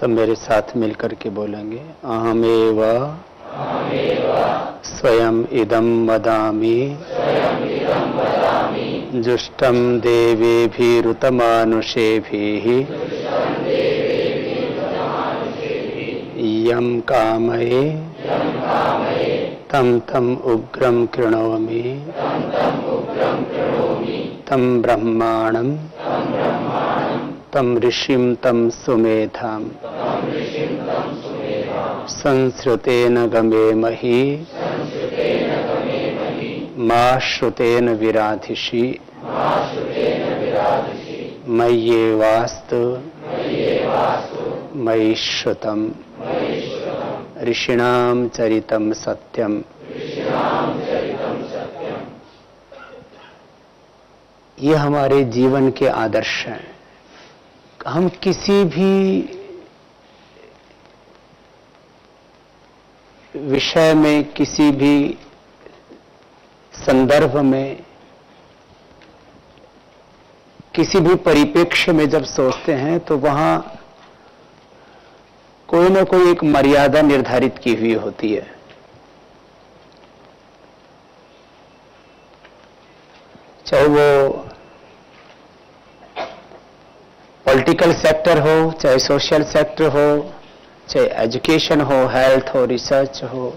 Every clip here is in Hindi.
सब मेरे साथ मिलकर के बोलेंगे। अहमेव स्वयं इदं वदामि जुष्टं देवेभिरुतमानुषेभिः यं कामये तं तं उग्रं कृणोमि तं ब्रह्माणं तं ऋषिं तं सुमेधाम् संश्रुतेन गमेमहि मा श्रुतेन विराधिषि मय्येवास्तु मयि श्रुतम् ऋषीणां चरितं सत्यम्। ये हमारे जीवन के आदर्श हैं। हम किसी भी विषय में, किसी भी संदर्भ में, किसी भी परिप्रेक्ष्य में जब सोचते हैं तो वहां कोई ना कोई एक मर्यादा निर्धारित की हुई होती है। चाहे वो पॉलिटिकल सेक्टर हो, चाहे सोशल सेक्टर हो, चाहे एजुकेशन हो, हेल्थ हो, रिसर्च हो,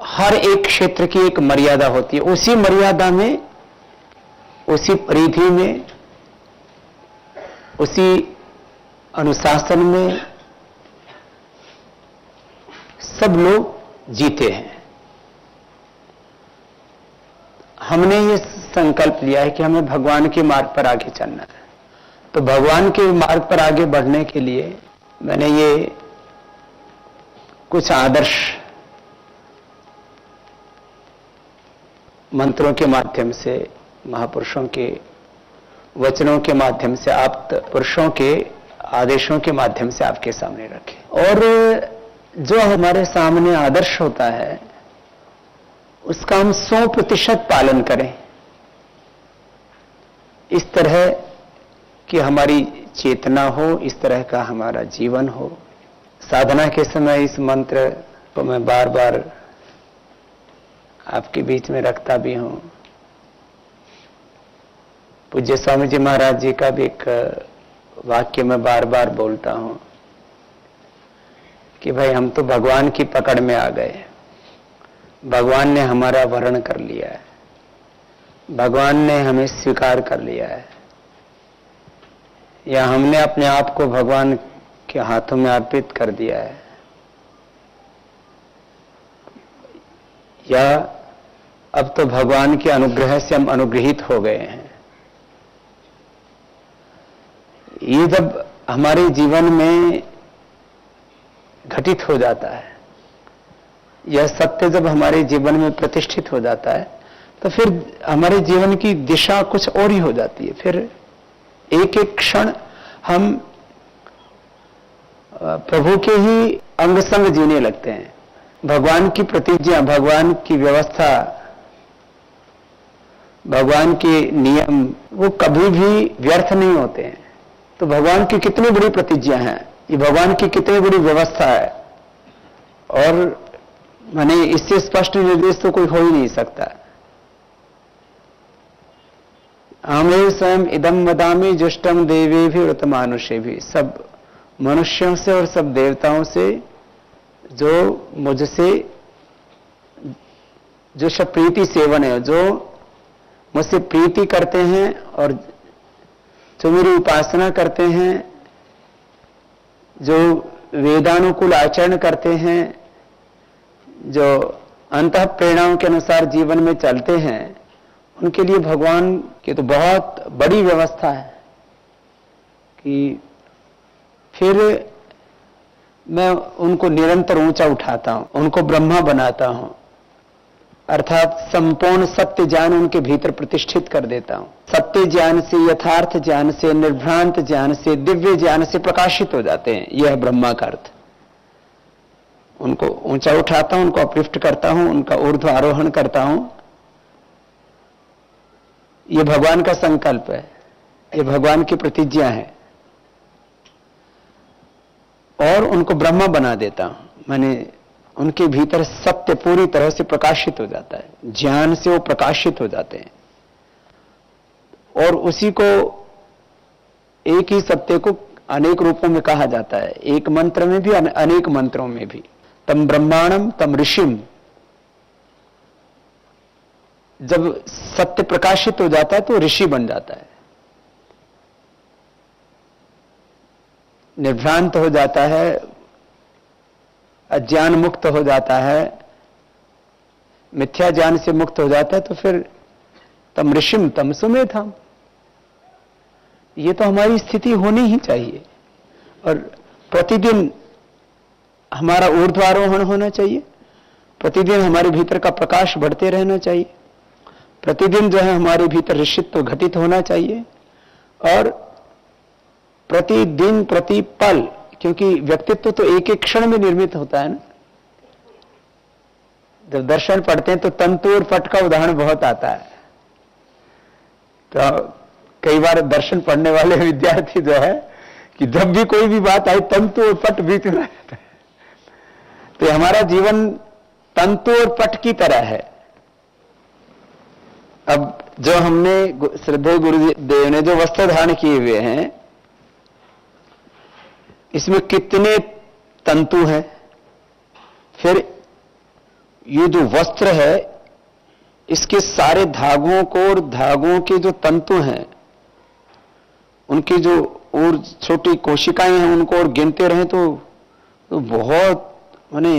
हर एक क्षेत्र की एक मर्यादा होती है। उसी मर्यादा में, उसी परिधि में, उसी अनुशासन में सब लोग जीते हैं। हमने ये संकल्प लिया है कि हमें भगवान के मार्ग पर आगे चलना है। तो भगवान के मार्ग पर आगे बढ़ने के लिए मैंने ये कुछ आदर्श मंत्रों के माध्यम से, महापुरुषों के वचनों के माध्यम से, आप पुरुषों के आदेशों के माध्यम से आपके सामने रखे। और जो हमारे सामने आदर्श होता है उसका हम 100% पालन करें। इस तरह की हमारी चेतना हो, इस तरह का हमारा जीवन हो। साधना के समय इस मंत्र को मैं बार बार आपके बीच में रखता भी हूं। पूज्य स्वामी जी महाराज जी का भी एक वाक्य मैं बार बार बोलता हूं कि भाई हम तो भगवान की पकड़ में आ गए, भगवान ने हमारा वर्ण कर लिया है, भगवान ने हमें स्वीकार कर लिया है, या हमने अपने आप को भगवान के हाथों में अर्पित कर दिया है, या अब तो भगवान के अनुग्रह से हम अनुग्रहित हो गए हैं। ये जब हमारे जीवन में घटित हो जाता है, यह सत्य जब हमारे जीवन में प्रतिष्ठित हो जाता है, तो फिर हमारे जीवन की दिशा कुछ और ही हो जाती है। फिर एक एक क्षण हम प्रभु के ही अंग संग जीने लगते हैं। भगवान की प्रतिज्ञा, भगवान की व्यवस्था, भगवान के नियम वो कभी भी व्यर्थ नहीं होते हैं। तो भगवान की कितनी बड़ी प्रतिज्ञा है, ये भगवान की कितनी बड़ी व्यवस्था है, और माने इससे स्पष्ट निर्देश तो कोई हो ही नहीं सकता। अहमेव स्वयं इदं वदामि जुष्टं देवेभिः व्रतमानुषेभिः। सब मनुष्यों से और सब देवताओं से जो मुझसे जो सब प्रीति सेवन है, जो मुझसे प्रीति करते हैं और जो मेरी उपासना करते हैं, जो वेदानुकूल आचरण करते हैं, जो अंतः प्रेरणाओं के अनुसार जीवन में चलते हैं, उनके लिए भगवान की तो बहुत बड़ी व्यवस्था है कि फिर मैं उनको निरंतर ऊंचा उठाता हूं, उनको ब्रह्मा बनाता हूं, अर्थात संपूर्ण सत्य ज्ञान उनके भीतर प्रतिष्ठित कर देता हूं। सत्य ज्ञान से, यथार्थ ज्ञान से, निर्भ्रांत ज्ञान से, दिव्य ज्ञान से प्रकाशित हो जाते हैं। यह ब्रह्मा का अर्थ। उनको ऊंचा उठाता हूं, उनको अपलिफ्ट करता हूं, उनका ऊर्ध्व आरोहण करता हूं। यह भगवान का संकल्प है ये भगवान की प्रतिज्ञा है। और उनको ब्रह्मा बना देता हूं, माने उनके भीतर सत्य पूरी तरह से प्रकाशित हो जाता है, ज्ञान से वो प्रकाशित हो जाते हैं। और उसी को, एक ही सत्य को अनेक रूपों में कहा जाता है, एक मंत्र में भी अनेक मंत्रों में भी। तम ब्रह्मांडम तम ऋषिम, जब सत्य प्रकाशित हो जाता है तो ऋषि बन जाता है, निर्भ्रांत हो जाता है, अज्ञान मुक्त हो जाता है, मिथ्या ज्ञान से मुक्त हो जाता है, तो फिर तम ऋषिम तम सुमेधम, ये तो हमारी स्थिति होनी ही चाहिए। और प्रतिदिन हमारा ऊर्ध्वारोहण होना चाहिए, प्रतिदिन हमारे भीतर का प्रकाश बढ़ते रहना चाहिए, प्रतिदिन जो है हमारे भीतर ऋषित्व घटित होना चाहिए। और प्रतिदिन प्रति पल, क्योंकि व्यक्तित्व तो एक एक क्षण में निर्मित होता है ना। जब दर्शन पढ़ते हैं तो तंतु और पट का उदाहरण बहुत आता है। तो कई बार दर्शन पढ़ने वाले विद्यार्थी जो है कि जब भी कोई भी बात आई तंतु और पट बीच में रहता है। तो हमारा जीवन तंतु और पट की तरह है। अब जो हमने श्रद्धेय गुरुदेव ने जो वस्त्र धारण किए हुए हैं, इसमें कितने तंतु हैं, फिर ये जो वस्त्र है इसके सारे धागों को और धागों के जो तंतु हैं उनकी जो और छोटी कोशिकाएं हैं उनको और गिनते रहें तो बहुत, माने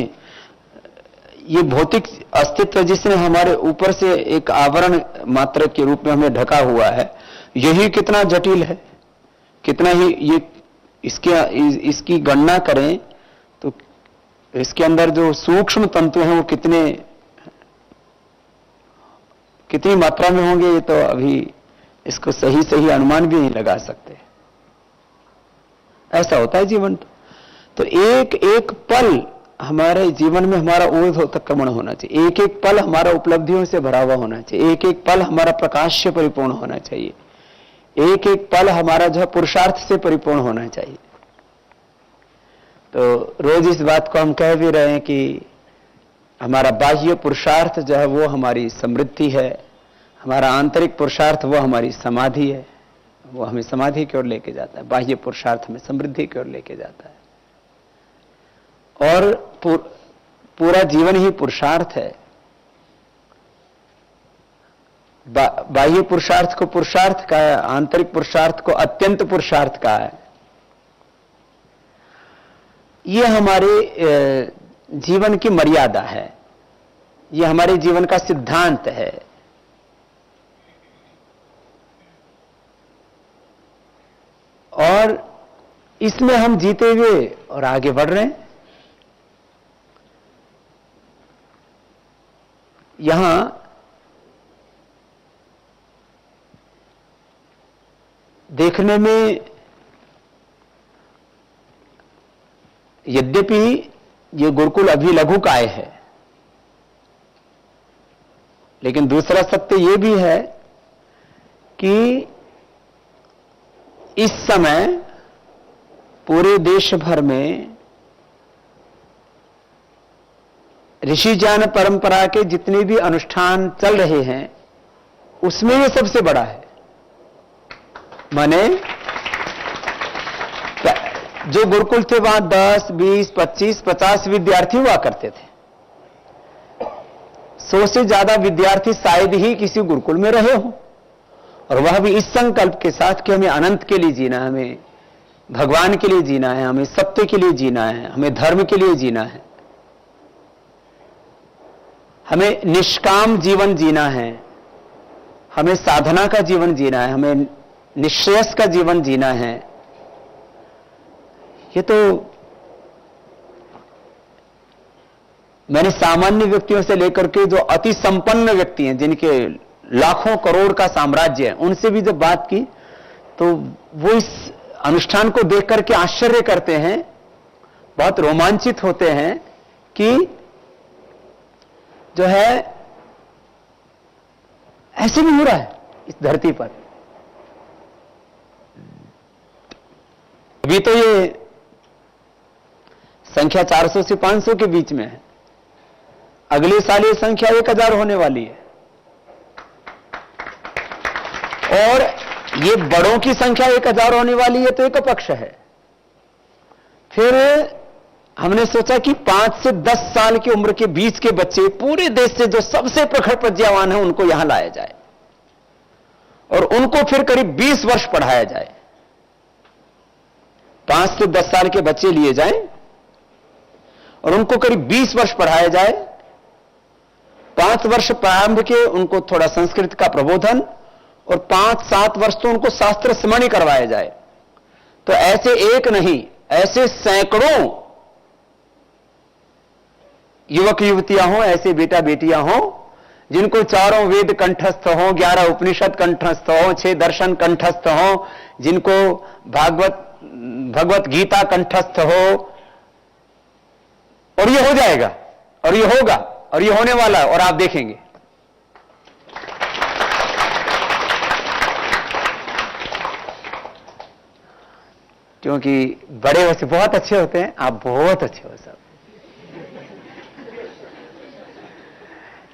ये भौतिक अस्तित्व जिसने हमारे ऊपर से एक आवरण मात्र के रूप में हमें ढका हुआ है, यही कितना जटिल है, कितना ही ये इसकी गणना करें तो इसके अंदर जो सूक्ष्म तंतु हैं वो कितनी मात्रा में होंगे, ये तो अभी इसको सही अनुमान भी नहीं लगा सकते। ऐसा होता है जीवन। तो एक एक पल हमारे जीवन में हमारा ऊर्ध्वक्रमण होना चाहिए, एक एक पल हमारा उपलब्धियों से भरा हुआ होना चाहिए, एक एक पल हमारा प्रकाश से परिपूर्ण होना चाहिए, एक एक पल हमारा जो है पुरुषार्थ से परिपूर्ण होना चाहिए। तो रोज इस बात को हम कह भी रहे हैं कि हमारा बाह्य पुरुषार्थ जो है वो हमारी समृद्धि है, हमारा आंतरिक पुरुषार्थ वो हमारी समाधि है, वो हमें समाधि की ओर लेके जाता है, बाह्य पुरुषार्थ हमें समृद्धि की ओर लेके जाता है। और पूरा जीवन ही पुरुषार्थ है। बाह्य पुरुषार्थ को पुरुषार्थ का है, आंतरिक पुरुषार्थ को अत्यंत पुरुषार्थ का है। यह हमारे जीवन की मर्यादा है, यह हमारे जीवन का सिद्धांत है। और इसमें हम जीते हुए और आगे बढ़ रहे हैं। यहां देखने में यद्यपि ये गुरुकुल अभी लघुकाय है, लेकिन दूसरा सत्य यह भी है कि इस समय पूरे देश भर में ऋषि ज्ञान परंपरा के जितने भी अनुष्ठान चल रहे हैं उसमें ये सबसे बड़ा है। माने जो गुरुकुल थे वहां 10, 20, 25, 50 विद्यार्थी हुआ करते थे। 100 से ज्यादा विद्यार्थी शायद ही किसी गुरुकुल में रहे हो, और वह भी इस संकल्प के साथ कि हमें अनंत के लिए जीना है, हमें भगवान के लिए जीना है, हमें सत्य के लिए जीना है, हमें धर्म के लिए जीना है, हमें निष्काम जीवन जीना है, हमें साधना का जीवन जीना है, हमें निश्रेयस का जीवन जीना है। ये तो मैंने सामान्य व्यक्तियों से लेकर के जो अति संपन्न व्यक्ति हैं, जिनके लाखों करोड़ का साम्राज्य है, उनसे भी जब बात की तो वो इस अनुष्ठान को देख करके आश्चर्य करते हैं, बहुत रोमांचित होते हैं कि जो है ऐसे भी हो रहा है इस धरती पर। अभी तो ये संख्या 400 से 500 के बीच में है, अगले साल ये संख्या 1000 होने वाली है। और ये बड़ों की संख्या 1000 होने वाली है तो एक पक्ष है। फिर हमने सोचा कि 5 से 10 साल की उम्र के बीच के बच्चे पूरे देश से जो सबसे प्रखर प्रज्ञावान है उनको यहां लाया जाए और उनको फिर करीब 20 वर्ष पढ़ाया जाए। 5 से 10 साल के बच्चे लिए जाएं और उनको करीब 20 वर्ष पढ़ाया जाए। 5 वर्ष प्रारंभ के उनको थोड़ा संस्कृत का प्रबोधन और 5-7 वर्ष तो उनको शास्त्र स्मरण करवाया जाए। तो ऐसे एक नहीं, ऐसे सैकड़ों युवक युवतियां हों, ऐसे बेटा बेटियां हों जिनको चारों वेद कंठस्थ हों, 11 उपनिषद कंठस्थ हों, 6 दर्शन कंठस्थ हों, जिनको भगवत गीता कंठस्थ हो। और ये हो जाएगा और ये होगा और ये होने वाला है और आप देखेंगे। क्योंकि बड़े वैसे बहुत अच्छे होते हैं, आप बहुत अच्छे हो सब,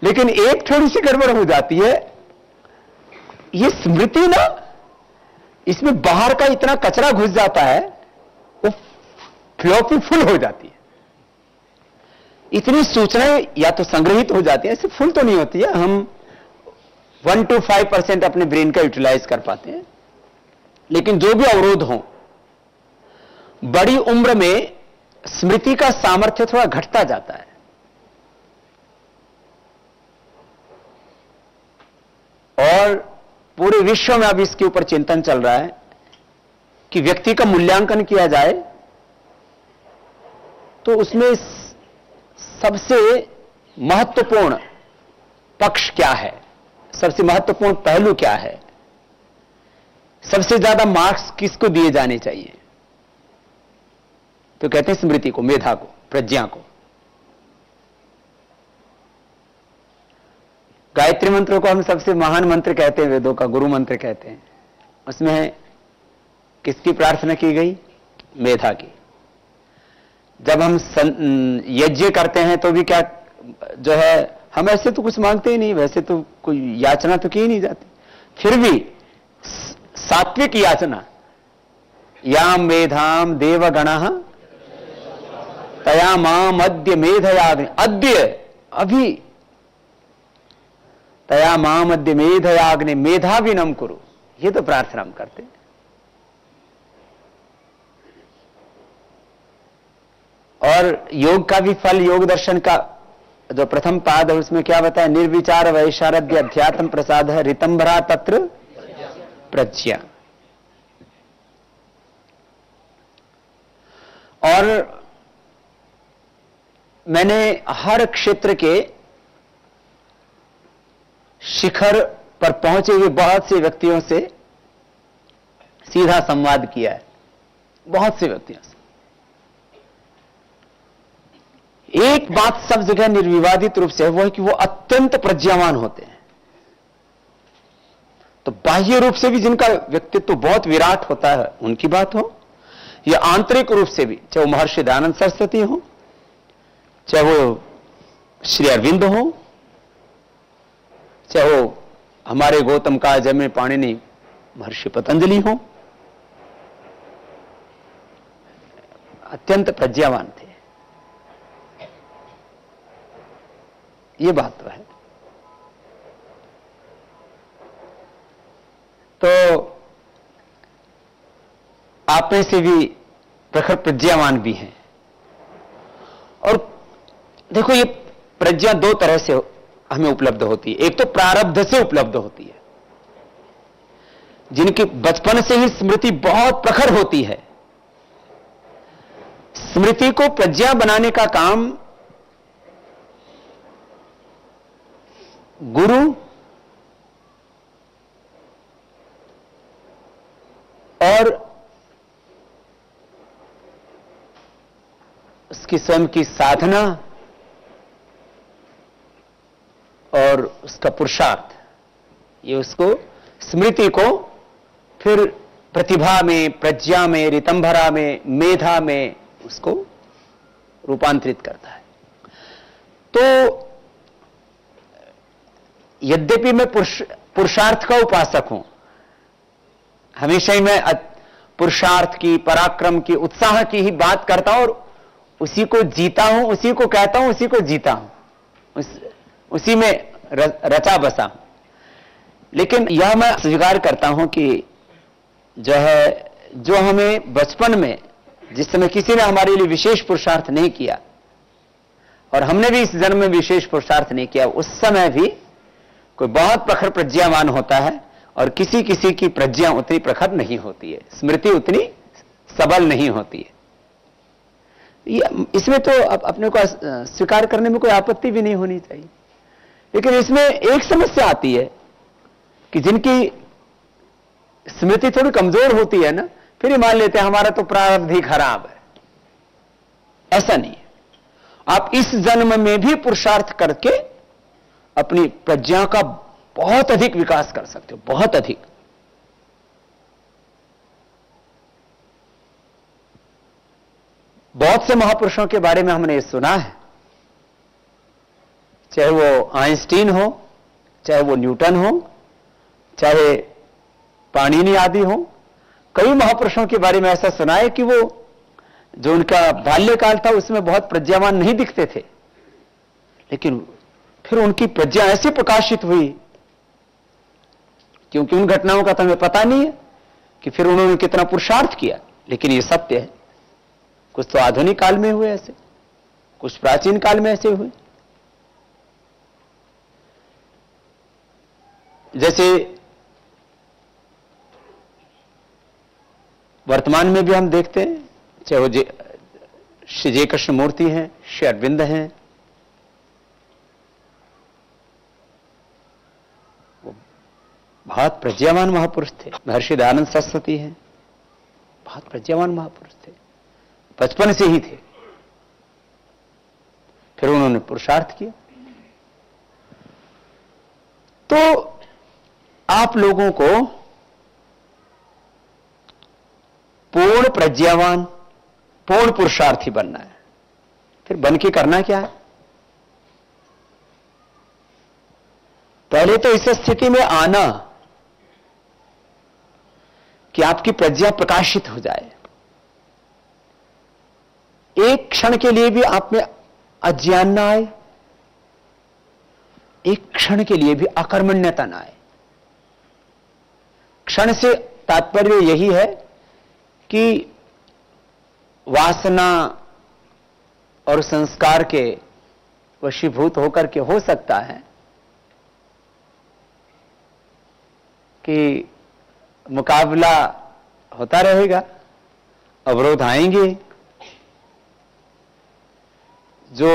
लेकिन एक थोड़ी सी गड़बड़ हो जाती है। ये स्मृति ना, इसमें बाहर का इतना कचरा घुस जाता है, वो फ्लॉपी फुल हो जाती है। इतनी सूचनाएं या तो संग्रहित हो जाती है, ऐसे फुल तो नहीं होती है। हम 1 to 5% अपने ब्रेन का यूटिलाइज कर पाते हैं, लेकिन जो भी अवरोध हो, बड़ी उम्र में स्मृति का सामर्थ्य थोड़ा घटता जाता है। और पूरे विश्व में अब इसके ऊपर चिंतन चल रहा है कि व्यक्ति का मूल्यांकन किया जाए तो उसमें सबसे महत्वपूर्ण पक्ष क्या है, सबसे महत्वपूर्ण पहलू क्या है, सबसे ज्यादा मार्क्स किसको दिए जाने चाहिए। तो कहते हैं स्मृति को, मेधा को, प्रज्ञा को। गायत्री मंत्र को हम सबसे महान मंत्र कहते हैं, वेदों का गुरु मंत्र कहते हैं। उसमें किसकी प्रार्थना की गई? मेधा की। जब हम यज्ञ करते हैं तो भी क्या जो है, हम ऐसे तो कुछ मांगते ही नहीं, वैसे तो कोई याचना तो की ही नहीं जाती, फिर भी सात्विक याचना, याम मेधाम देवगणः तया माम अद्य मेधयाग्नि, अद्य अभी, तया माम अद्य मेधयाग्नि मेधाविनम कुरु, ये तो प्रार्थना हम करते हैं। और योग का भी फल, योग दर्शन का जो प्रथम पाद है उसमें क्या बताया? निर्विचार वैशारद्य अध्यात्म प्रसाद है ऋतंभरा तत्र प्रज्ञा। और मैंने हर क्षेत्र के शिखर पर पहुंचे हुए बहुत से व्यक्तियों से सीधा संवाद किया है, बहुत से व्यक्तियों से। एक बात सब जगह निर्विवादित रूप से वो है कि वो अत्यंत प्रज्ञावान होते हैं। तो बाह्य रूप से भी जिनका व्यक्तित्व बहुत विराट होता है उनकी बात हो, या आंतरिक रूप से भी, चाहे वो महर्षि दयानंद सरस्वती हो, चाहे वो श्री अरविंद हो, चाहे वो हमारे गौतम का जन्मे पाणिनि महर्षि पतंजलि हो, अत्यंत प्रज्ञावान थे। ये बात तो है। तो आप में से भी प्रखर प्रज्ञावान भी हैं। और देखो, ये प्रज्ञा दो तरह से हमें उपलब्ध होती है। एक तो प्रारब्ध से उपलब्ध होती है, जिनकी बचपन से ही स्मृति बहुत प्रखर होती है। स्मृति को प्रज्ञा बनाने का काम गुरु और उसकी स्वयं की साधना और उसका पुरुषार्थ, ये उसको स्मृति को फिर प्रतिभा में, प्रज्ञा में, रितंभरा में, मेधा में उसको रूपांतरित करता है। तो यद्यपि मैं पुरुषार्थ का उपासक हूं, हमेशा ही मैं पुरुषार्थ की, पराक्रम की, उत्साह की ही बात करता हूं और उसी को जीता हूं, उसी को कहता हूं, उसी को जीता हूं, उसी में रचा बसा हूं। लेकिन यह मैं स्वीकार करता हूं कि जो हमें बचपन में, जिस समय किसी ने हमारे लिए विशेष पुरुषार्थ नहीं किया और हमने भी इस जन्म में विशेष पुरुषार्थ नहीं किया, उस समय भी कोई बहुत प्रखर प्रज्ञावान होता है और किसी किसी की प्रज्ञा उतनी प्रखर नहीं होती है, स्मृति उतनी सबल नहीं होती है। इसमें तो अपने को स्वीकार करने में कोई आपत्ति भी नहीं होनी चाहिए। लेकिन इसमें एक समस्या आती है कि जिनकी स्मृति थोड़ी कमजोर होती है ना, फिर ही मान लेते हैं हमारा तो प्रारब्ध ही खराब है। ऐसा नहीं है। आप इस जन्म में भी पुरुषार्थ करके अपनी प्रज्ञा का बहुत अधिक विकास कर सकते हो, बहुत अधिक। बहुत से महापुरुषों के बारे में हमने ये सुना है, चाहे वो आइंस्टीन हो, चाहे वो न्यूटन हो, चाहे पाणिनि आदि हो। कई महापुरुषों के बारे में ऐसा सुना है कि वो जो उनका बाल्यकाल था उसमें बहुत प्रज्ञावान नहीं दिखते थे, लेकिन फिर उनकी प्रज्ञा ऐसे प्रकाशित हुई, क्योंकि उन घटनाओं का तो हमें पता नहीं है कि फिर उन्होंने कितना पुरुषार्थ किया। लेकिन ये सत्य है, कुछ तो आधुनिक काल में हुए ऐसे, कुछ प्राचीन काल में ऐसे हुए। जैसे वर्तमान में भी हम देखते हैं, चाहे वो श्री जय कृष्ण मूर्ति हैं, श्री अरविंद हैं, वो बहुत प्रज्ञावान महापुरुष थे। महर्षि दयानंद सरस्वती हैं, बहुत प्रज्ञावान महापुरुष थे, बचपन से ही थे। फिर उन्होंने पुरुषार्थ किया। तो आप लोगों को पूर्ण प्रज्ञावान, पूर्ण पुरुषार्थी बनना है। फिर बन के करना क्या है? पहले तो इस स्थिति में आना कि आपकी प्रज्ञा प्रकाशित हो जाए। एक क्षण के लिए भी आप में अज्ञान ना आए, एक क्षण के लिए भी अकर्मण्यता ना आए। क्षण से तात्पर्य यही है कि वासना और संस्कार के वशीभूत होकर के हो सकता है कि मुकाबला होता रहेगा, अवरोध आएंगे। जो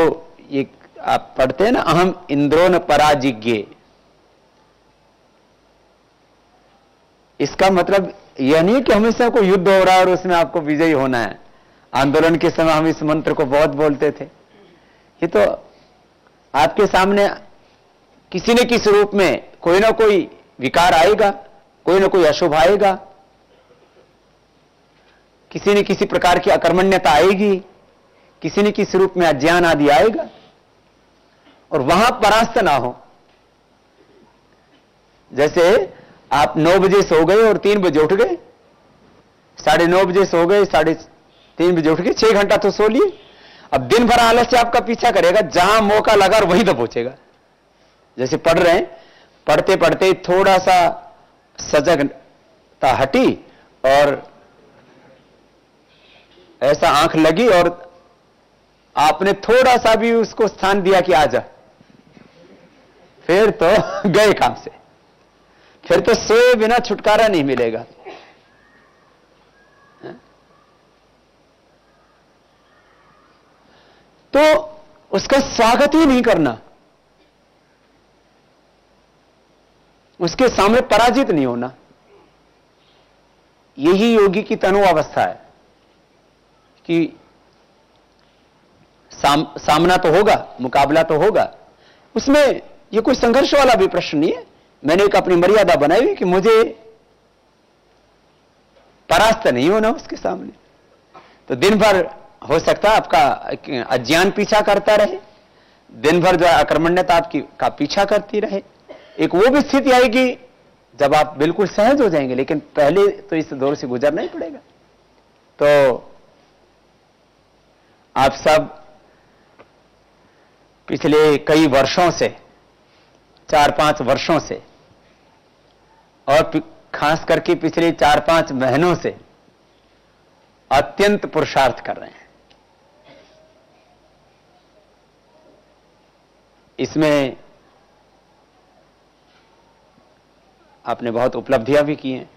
ये आप पढ़ते हैं ना, अहम इंद्रो न पराजिज्ञे, इसका मतलब यह नहीं है कि हमेशा कोई युद्ध हो रहा है और उसमें आपको विजयी होना है। आंदोलन के समय हम इस मंत्र को बहुत बोलते थे। ये तो आपके सामने किसी न किसी रूप में कोई ना कोई विकार आएगा, कोई ना कोई अशुभ आएगा, किसी न किसी प्रकार की अकर्मण्यता आएगी, किसी न किसी रूप में अज्ञान आदि आएगा, और वहां परास्त ना हो। जैसे आप 9 बजे सो गए और 3 बजे उठ गए, 9:30 बजे सो गए, 3:30 बजे उठ गए, 6 घंटा तो सो लिए। अब दिन भर आलस्य आपका पीछा करेगा, जहां मौका लगा और वहीं तो पहुंचेगा। जैसे पढ़ रहे हैं, पढ़ते पढ़ते थोड़ा सा सजगता हटी और ऐसा आंख लगी और आपने थोड़ा सा भी उसको स्थान दिया कि आजा, फिर तो गए काम से, फिर तो सोए बिना छुटकारा नहीं मिलेगा। तो उसका स्वागत ही नहीं करना, उसके सामने पराजित नहीं होना, यही योगी की तनु अवस्था है कि सामना तो होगा, मुकाबला तो होगा। उसमें यह कोई संघर्ष वाला भी प्रश्न नहीं है। मैंने एक अपनी मर्यादा बनाई हुई कि मुझे परास्त नहीं होना उसके सामने। तो दिन भर हो सकता है आपका अज्ञान पीछा करता रहे, दिन भर जो अकर्मण्यता आपकी का पीछा करती रहे। एक वो भी स्थिति आएगी जब आप बिल्कुल सहज हो जाएंगे, लेकिन पहले तो इस दौर से गुजरना ही पड़ेगा। तो आप सब पिछले कई वर्षों से, 4-5 वर्षों से, और खास करके पिछले 4-5 महीनों से अत्यंत पुरुषार्थ कर रहे हैं। इसमें आपने बहुत उपलब्धियां भी की हैं,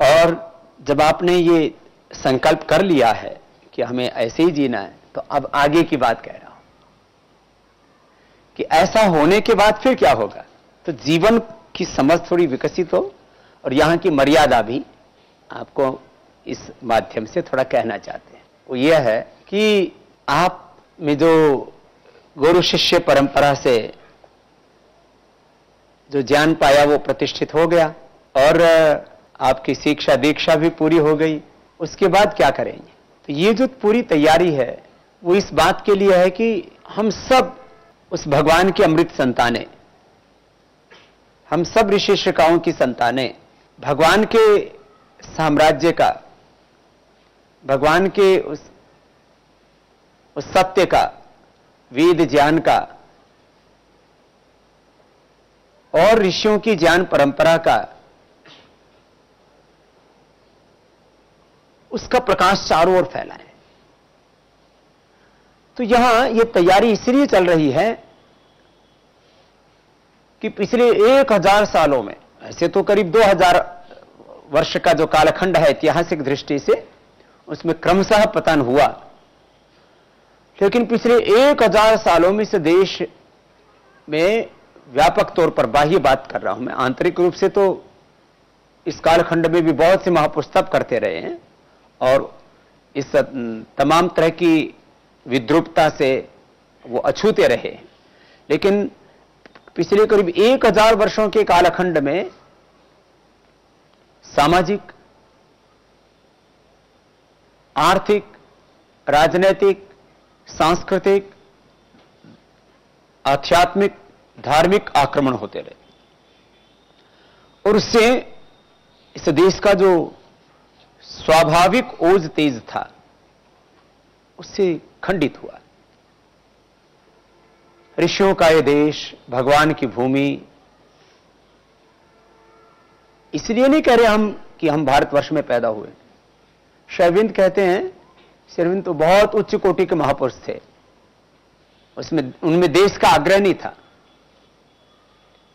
और जब आपने ये संकल्प कर लिया है कि हमें ऐसे ही जीना है, तो अब आगे की बात कह रहा हूं कि ऐसा होने के बाद फिर क्या होगा। तो जीवन की समझ थोड़ी विकसित हो, और यहां की मर्यादा भी आपको इस माध्यम से थोड़ा कहना चाहते हैं। वो यह है कि आप में जो गुरु शिष्य परंपरा से जो ज्ञान पाया वो प्रतिष्ठित हो गया, और आपकी शिक्षा दीक्षा भी पूरी हो गई। उसके बाद क्या करेंगे? तो ये जो पूरी तैयारी है वो इस बात के लिए है कि हम सब उस भगवान के अमृत संतानें, हम सब ऋषि शिक्षाओं की संतानें, भगवान के साम्राज्य का, भगवान के उस सत्य का, वेद ज्ञान का और ऋषियों की ज्ञान परंपरा का, उसका प्रकाश चारों ओर फैला है। तो यहां यह तैयारी इसलिए चल रही है कि पिछले 1000 सालों में, ऐसे तो करीब 2000 वर्ष का जो कालखंड है ऐतिहासिक दृष्टि से, उसमें क्रमशः पतन हुआ, लेकिन पिछले 1000 सालों में इस देश में व्यापक तौर पर, बाह्य बात कर रहा हूं मैं, आंतरिक रूप से तो इस कालखंड में भी बहुत से महापुरुष तप करते रहे हैं और इस तमाम तरह की विद्रूपता से वो अछूते रहे, लेकिन पिछले करीब 1000 वर्षों के कालखंड में सामाजिक, आर्थिक, राजनैतिक, सांस्कृतिक, आध्यात्मिक, धार्मिक आक्रमण होते रहे, और उससे इस देश का जो स्वाभाविक ओज तेज था उससे खंडित हुआ। ऋषियों का यह देश, भगवान की भूमि, इसलिए नहीं कह रहे हम कि हम भारतवर्ष में पैदा हुए। श्री अरविंद कहते हैं, श्री अरविंद तो बहुत उच्च कोटि के महापुरुष थे, उसमें उनमें देश का आग्रह नहीं था,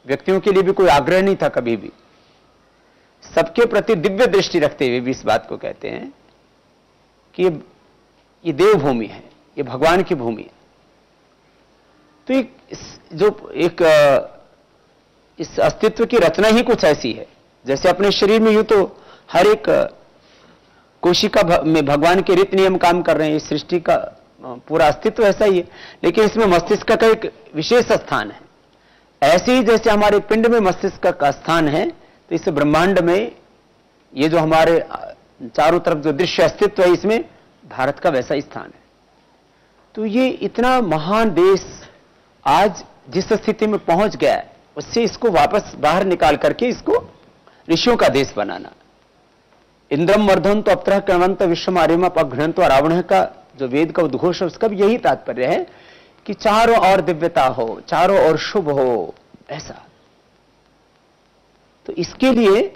व्यक्तियों के लिए भी कोई आग्रह नहीं था कभी भी। सबके प्रति दिव्य दृष्टि रखते हुए भी इस बात को कहते हैं कि ये देवभूमि है, ये भगवान की भूमि है। तो इस अस्तित्व की रचना ही कुछ ऐसी है, जैसे अपने शरीर में यूं तो हर एक कोशिका में भगवान के रीति नियम काम कर रहे हैं, इस सृष्टि का पूरा अस्तित्व ऐसा ही है, लेकिन इसमें मस्तिष्क का एक विशेष स्थान है। ऐसे ही जैसे हमारे पिंड में मस्तिष्क का स्थान है, तो इस ब्रह्मांड में ये जो हमारे चारों तरफ जो दृश्य अस्तित्व है, इसमें भारत का वैसा ही स्थान है। तो ये इतना महान देश आज जिस स्थिति में पहुंच गया है, उससे इसको वापस बाहर निकाल करके इसको ऋषियों का देश बनाना। इंद्रम वर्धन तो अपत्रह कर्मंत विश्व आर्यम अपघ्नंत रावण का जो वेद का उद्घोष है, उसका भी यही तात्पर्य है कि चारों ओर दिव्यता हो, चारों ओर शुभ हो, ऐसा। तो इसके लिए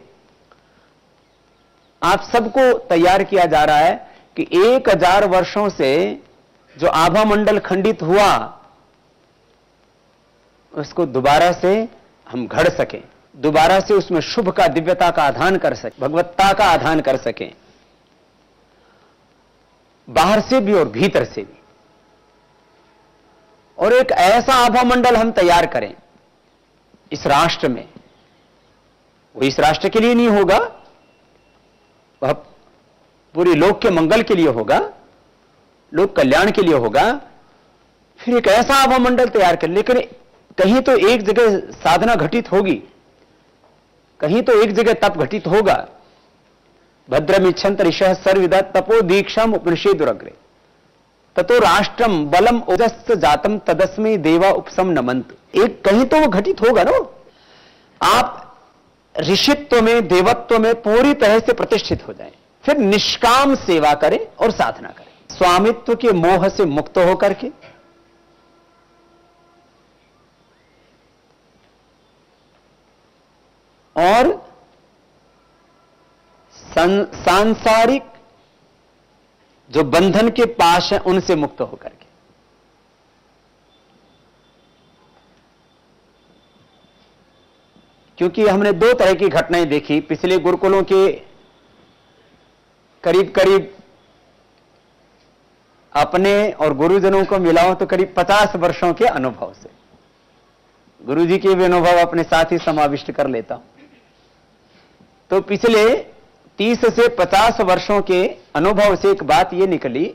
आप सबको तैयार किया जा रहा है कि 1000 वर्षों से जो आभा मंडल खंडित हुआ, उसको दोबारा से हम घड़ सकें, दोबारा से उसमें शुभ का, दिव्यता का आधान कर सकें, भगवत्ता का आधान कर सकें, बाहर से भी और भीतर से भी। और एक ऐसा आभा मंडल हम तैयार करें इस राष्ट्र में, वो इस राष्ट्र के लिए नहीं होगा, वह पूरे लोक के मंगल के लिए होगा, लोक कल्याण के लिए होगा। फिर एक ऐसा आभा मंडल तैयार करें, लेकिन कहीं तो एक जगह साधना घटित होगी कहीं तो एक जगह तप घटित होगा। भद्रमिच्छन्त ऋषः सर्वविदा तपो दीक्षाम उपनिषेदुरग्रे ततो राष्ट्रम बलम ओजस्स जातम तदस्मै देवा उपसम नमंत। एक कहीं तो वो घटित होगा ना। आप ऋषित्व में, देवत्व में पूरी तरह से प्रतिष्ठित हो जाएं, फिर निष्काम सेवा करें और साधना करें, स्वामित्व के मोह से मुक्त होकर के और सांसारिक जो बंधन के पाश हैं उनसे मुक्त होकर के। क्योंकि हमने दो तरह की घटनाएं देखी पिछले गुरुकुलों के करीब करीब, अपने और गुरुजनों को मिलाओ तो करीब 50 वर्षों के अनुभव से, गुरुजी के भी अनुभव अपने साथ ही समाविष्ट कर लेता हूं। तो पिछले 30 से 50 वर्षों के अनुभव से एक बात यह निकली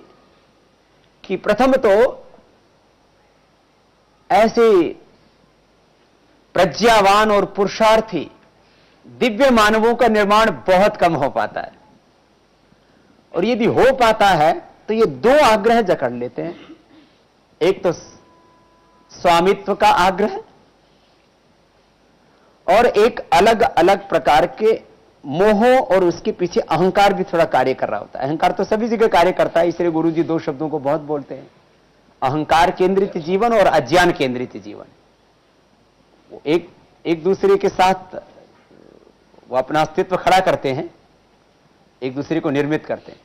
कि प्रथम तो ऐसे प्रज्ञावान और पुरुषार्थी दिव्य मानवों का निर्माण बहुत कम हो पाता है, और यदि हो पाता है तो ये दो आग्रह जकड़ लेते हैं। एक तो स्वामित्व का आग्रह और एक अलग अलग प्रकार के मोह, और उसके पीछे अहंकार भी थोड़ा कार्य कर रहा होता है। अहंकार तो सभी जगह कार्य करता है, इसलिए गुरुजी दो शब्दों को बहुत बोलते हैं, अहंकार केंद्रित जीवन और अज्ञान केंद्रित जीवन। वो एक दूसरे के साथ वो अपना अस्तित्व खड़ा करते हैं, एक दूसरे को निर्मित करते हैं।